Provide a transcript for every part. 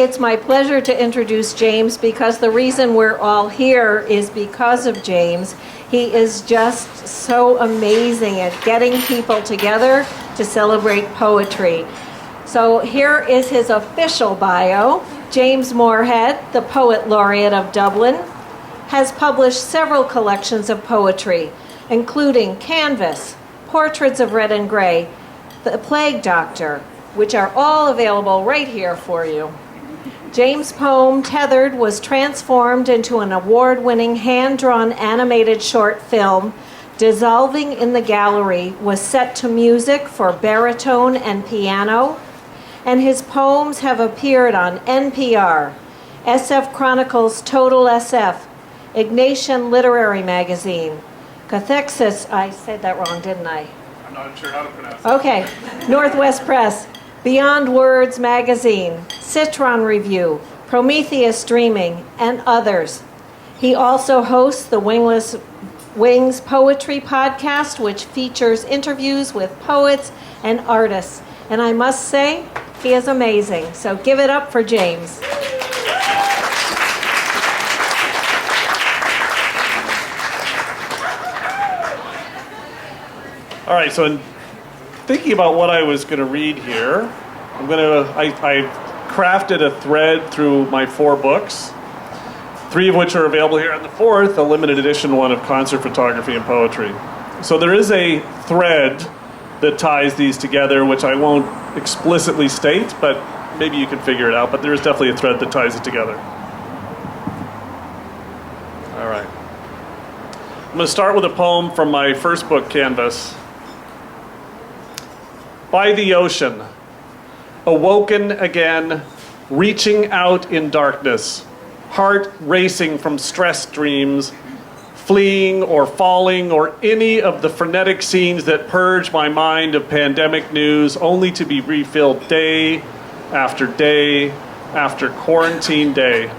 It's my pleasure to introduce James because the reason we're all here is because of James. He is just so amazing at getting people together to celebrate poetry. So here is his official bio. James Morehead, the Poet Laureate of Dublin, has published several collections of poetry, including Canvas, Portraits of Red and Gray, The Plague Doctor, which are all available right here for you. James' poem, Tethered, was transformed into an award-winning hand-drawn animated short film. Dissolving in the Gallery was set to music for baritone and piano, and his poems have appeared on NPR, SF Chronicle's Total SF, Ignatian Literary Magazine, Cathexis, I said that wrong, didn't I? I'm not sure how to pronounce it. Okay, Northwest Press, Beyond Words Magazine, Citron Review, Prometheus Dreaming, and others. He also hosts the Wingless Wings Poetry Podcast, which features interviews with poets and artists. And I must say, he is amazing. So give it up for James. All right, so in thinking about what I was going to read here, I crafted a thread through my 4 books, 3 of which are available here, and the 4th, a limited edition one of concert photography and poetry. So there is a thread that ties these together, which I won't explicitly state, but maybe you can figure it out, but there is definitely a thread that ties it together. All right. I'm going to start with a poem from my first book, Canvas. By the ocean, awoken again, reaching out in darkness, heart racing from stress dreams, fleeing or falling or any of the frenetic scenes that purge my mind of pandemic news, only to be refilled day after quarantine day.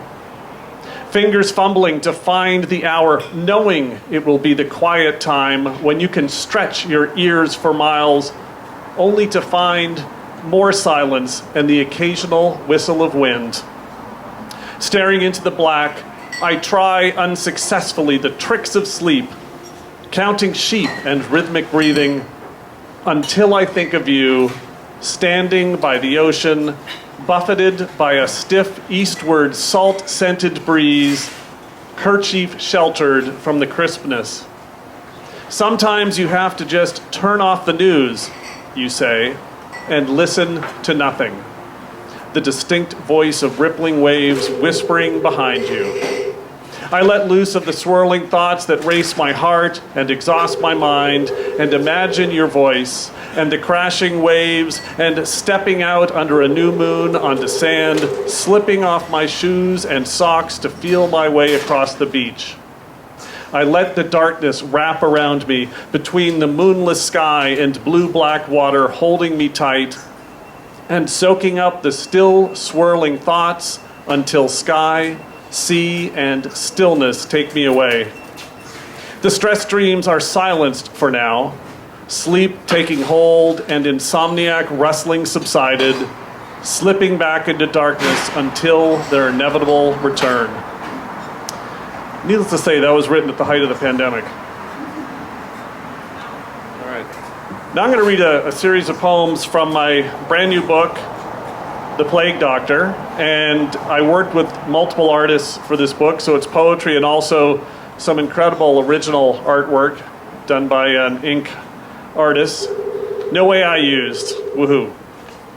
Fingers fumbling to find the hour, knowing it will be the quiet time when you can stretch your ears for miles, only to find more silence and the occasional whistle of wind. Staring into the black, I try unsuccessfully the tricks of sleep, counting sheep and rhythmic breathing, until I think of you, standing by the ocean, buffeted by a stiff eastward salt-scented breeze, kerchief sheltered from the crispness. Sometimes you have to just turn off the news, you say, and listen to nothing. The distinct voice of rippling waves whispering behind you. I let loose of the swirling thoughts that race my heart and exhaust my mind, and imagine your voice and the crashing waves and stepping out under a new moon onto sand, slipping off my shoes and socks to feel my way across the beach. I let the darkness wrap around me between the moonless sky and blue-black water holding me tight, and soaking up the still swirling thoughts until sky, sea, and stillness take me away. The stress dreams are silenced for now, sleep taking hold and insomniac rustling subsided, slipping back into darkness until their inevitable return. Needless to say, that was written at the height of the pandemic. All right. Now I'm going to read a series of poems from my brand new book, The Plague Doctor, and I worked with multiple artists for this book, so it's poetry and also some incredible original artwork done by an ink artist. No AI used. Woohoo.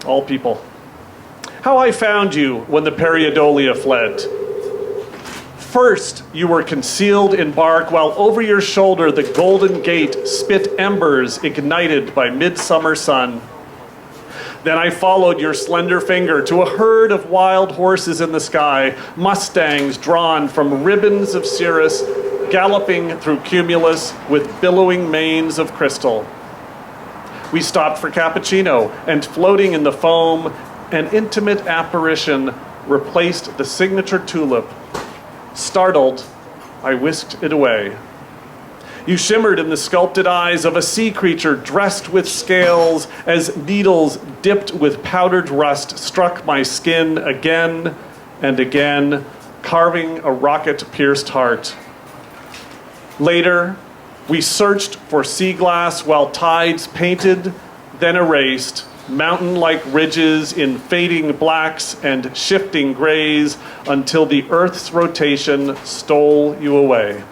All people. How I found you when the periodolia fled. First, you were concealed in bark, while over your shoulder the golden gate spit embers ignited by midsummer sun. Then I followed your slender finger to a herd of wild horses in the sky, mustangs drawn from ribbons of cirrus, galloping through cumulus with billowing manes of crystal. We stopped for cappuccino, and floating in the foam, an intimate apparition replaced the signature tulip. Startled, I whisked it away. You shimmered in the sculpted eyes of a sea creature dressed with scales as needles dipped with powdered rust struck my skin again and again, carving a rocket-pierced heart. Later, we searched for sea glass while tides painted, then erased, mountain-like ridges in fading blacks and shifting grays until the Earth's rotation stole you away.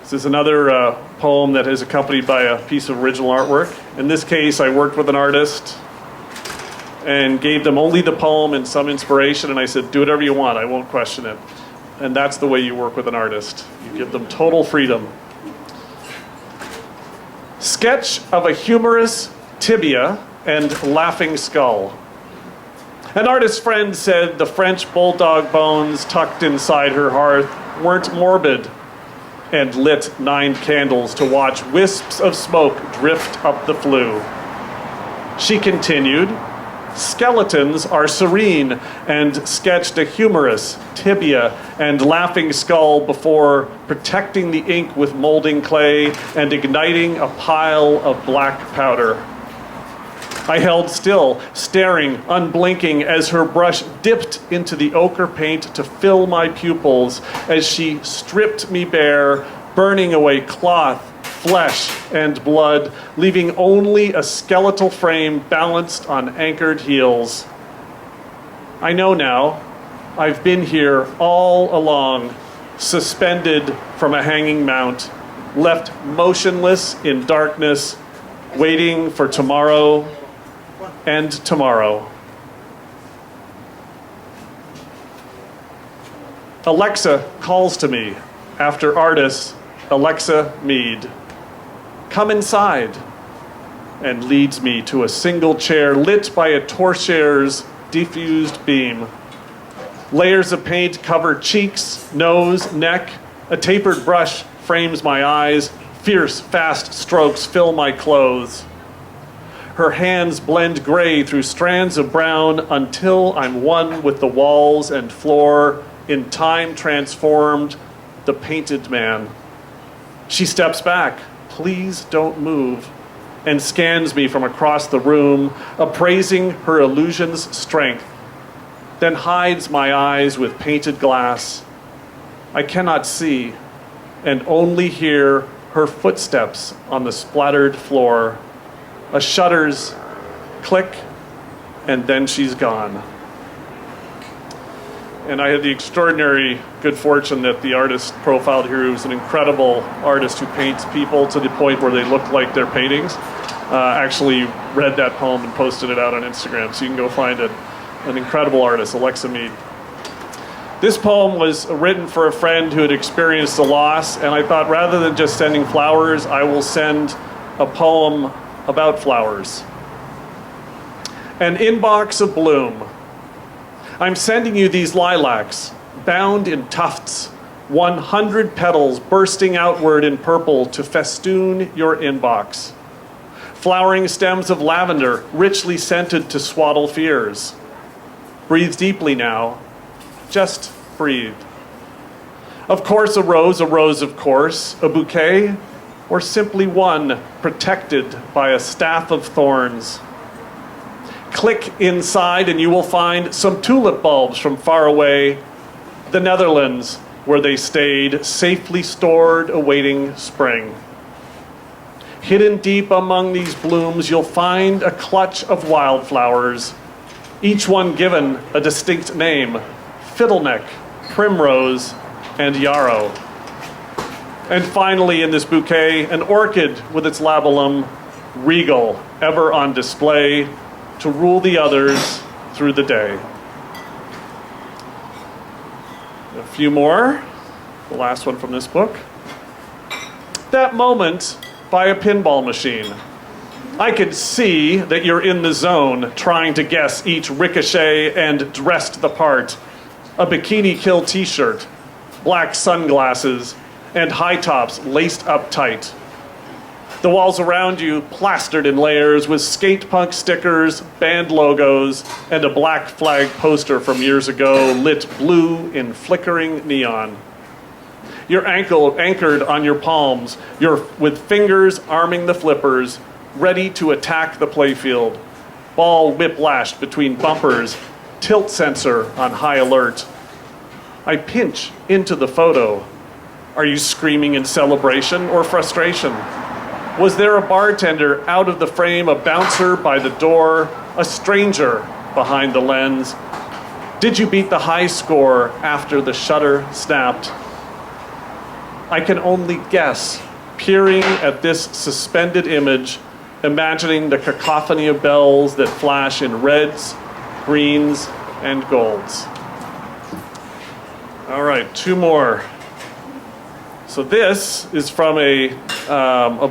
This is another poem that is accompanied by a piece of original artwork. In this case, I worked with an artist and gave them only the poem and some inspiration, and I said, do whatever you want, I won't question it. And that's the way you work with an artist. You give them total freedom. Sketch of a humorous tibia and laughing skull. An artist friend said the French bulldog bones tucked inside her hearth weren't morbid, and lit 9 candles to watch wisps of smoke drift up the flue. She continued, skeletons are serene, and sketched a humorous tibia and laughing skull before protecting the ink with molding clay and igniting a pile of black powder. I held still, staring, unblinking, as her brush dipped into the ochre paint to fill my pupils as she stripped me bare, burning away cloth, flesh, and blood, leaving only a skeletal frame balanced on anchored heels. I know now, I've been here all along, suspended from a hanging mount, left motionless in darkness, waiting for tomorrow and tomorrow. Alexa calls to me after artist Alexa Mead. Come inside, and leads me to a single chair lit by a torchere's diffused beam. Layers of paint cover cheeks, nose, neck. A tapered brush frames my eyes. Fierce, fast strokes fill my clothes. Her hands blend gray through strands of brown until I'm one with the walls and floor, in time transformed, the painted man. She steps back, please don't move, and scans me from across the room, appraising her illusion's strength, then hides my eyes with painted glass. I cannot see, and only hear her footsteps on the splattered floor. A shutters click, and then she's gone. And I had the extraordinary good fortune that the artist profiled here, who's an incredible artist who paints people to the point where they look like their paintings, actually read that poem and posted it out on Instagram. So you can go find it. An incredible artist, Alexa Mead. This poem was written for a friend who had experienced a loss, and I thought rather than just sending flowers, I will send a poem about flowers. An inbox of bloom. I'm sending you these lilacs, bound in tufts, 100 petals bursting outward in purple to festoon your inbox. Flowering stems of lavender, richly scented to swaddle fears. Breathe deeply now. Just breathe. Of course, a rose of course. A bouquet, or simply one protected by a staff of thorns. Click inside and you will find some tulip bulbs from far away, the Netherlands, where they stayed, safely stored, awaiting spring. Hidden deep among these blooms, you'll find a clutch of wildflowers, each one given a distinct name: fiddleneck, primrose, and yarrow. And finally, in this bouquet, an orchid with its labellum, regal, ever on display, to rule the others through the day. A few more. The last one from this book. That moment by a pinball machine. I could see that you're in the zone, trying to guess each ricochet and dressed the part. A bikini kill t-shirt, black sunglasses, and high tops laced up tight. The walls around you plastered in layers with skate punk stickers, band logos, and a black flag poster from years ago lit blue in flickering neon. You're anchored on your palms. You're with fingers arming the flippers, ready to attack the playfield. Ball whiplashed between bumpers, tilt sensor on high alert. I pinch into the photo. Are you screaming in celebration or frustration? Was there a bartender out of the frame, a bouncer by the door, a stranger behind the lens? Did you beat the high score after the shutter snapped? I can only guess, peering at this suspended image, imagining the cacophony of bells that flash in reds, greens, and golds. All right, 2 more. So this is from a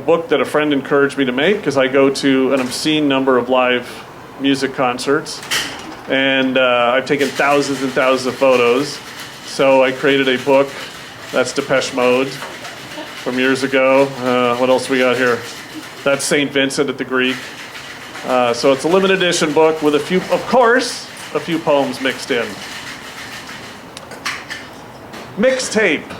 book that a friend encouraged me to make because I go to an obscene number of live music concerts, and I've taken thousands and thousands of photos. So I created a book. That's Depeche Mode from years ago. What else we got here? That's St. Vincent at the Greek. So it's a limited edition book with a few poems mixed in. Mixtape.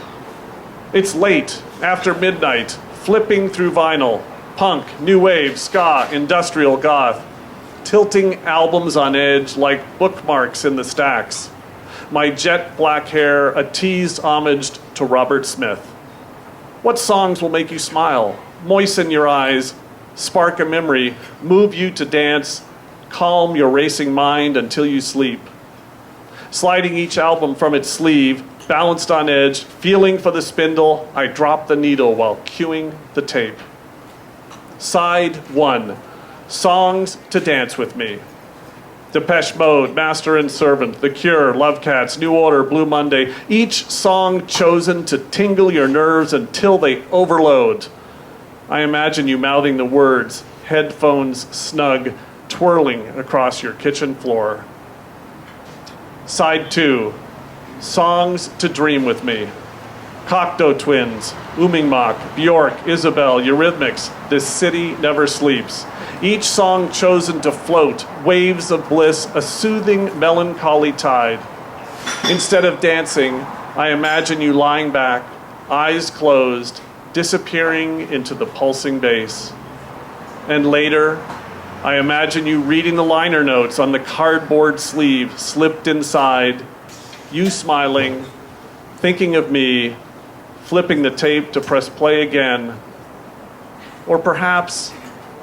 It's late, after midnight, flipping through vinyl. Punk, new wave, ska, industrial, goth. Tilting albums on edge like bookmarks in the stacks. My jet black hair, a teased homage to Robert Smith. What songs will make you smile, moisten your eyes, spark a memory, move you to dance, calm your racing mind until you sleep? Sliding each album from its sleeve, balanced on edge, feeling for the spindle, I drop the needle while cueing the tape. Side 1, songs to dance with me. Depeche Mode, Master and Servant, The Cure, Love Cats, New Order, Blue Monday, each song chosen to tingle your nerves until they overload. I imagine you mouthing the words, headphones snug, twirling across your kitchen floor. Side 2, songs to dream with me. Cocteau Twins, Umingmak, Bjork, Isabel, Eurythmics, This City Never Sleeps. Each song chosen to float, waves of bliss, a soothing, melancholy tide. Instead of dancing, I imagine you lying back, eyes closed, disappearing into the pulsing bass. And later, I imagine you reading the liner notes on the cardboard sleeve slipped inside, you smiling, thinking of me, flipping the tape to press play again. Or perhaps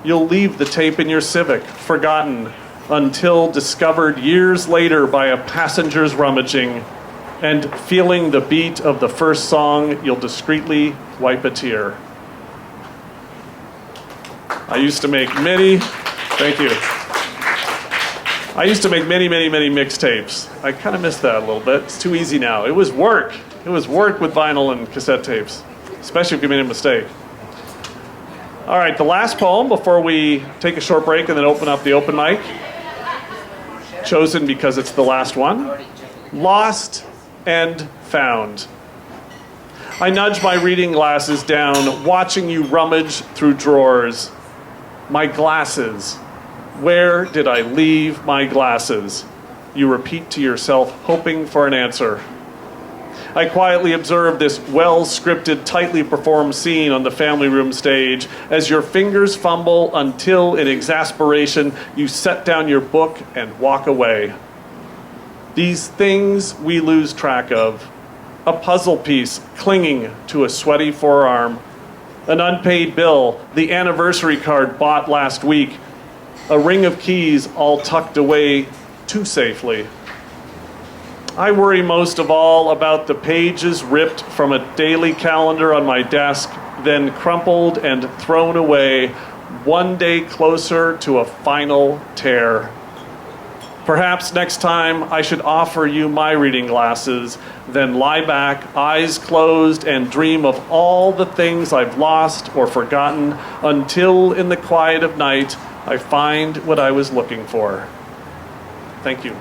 you'll leave the tape in your Civic, forgotten, until discovered years later by a passenger's rummaging, and feeling the beat of the first song, you'll discreetly wipe a tear. I used to make many mixtapes. I kind of miss that a little bit. It's too easy now. It was work. It was work with vinyl and cassette tapes, especially if you made a mistake. All right, the last poem before we take a short break and then open up the open mic, chosen because it's the last one. Lost and Found. I nudge my reading glasses down, watching you rummage through drawers. My glasses. Where did I leave my glasses? You repeat to yourself, hoping for an answer. I quietly observe this well-scripted, tightly performed scene on the family room stage as your fingers fumble until, in exasperation, you set down your book and walk away. These things we lose track of. A puzzle piece clinging to a sweaty forearm. An unpaid bill, the anniversary card bought last week. A ring of keys all tucked away too safely. I worry most of all about the pages ripped from a daily calendar on my desk, then crumpled and thrown away, one day closer to a final tear. Perhaps next time I should offer you my reading glasses, then lie back, eyes closed, and dream of all the things I've lost or forgotten until in the quiet of night I find what I was looking for. Thank you.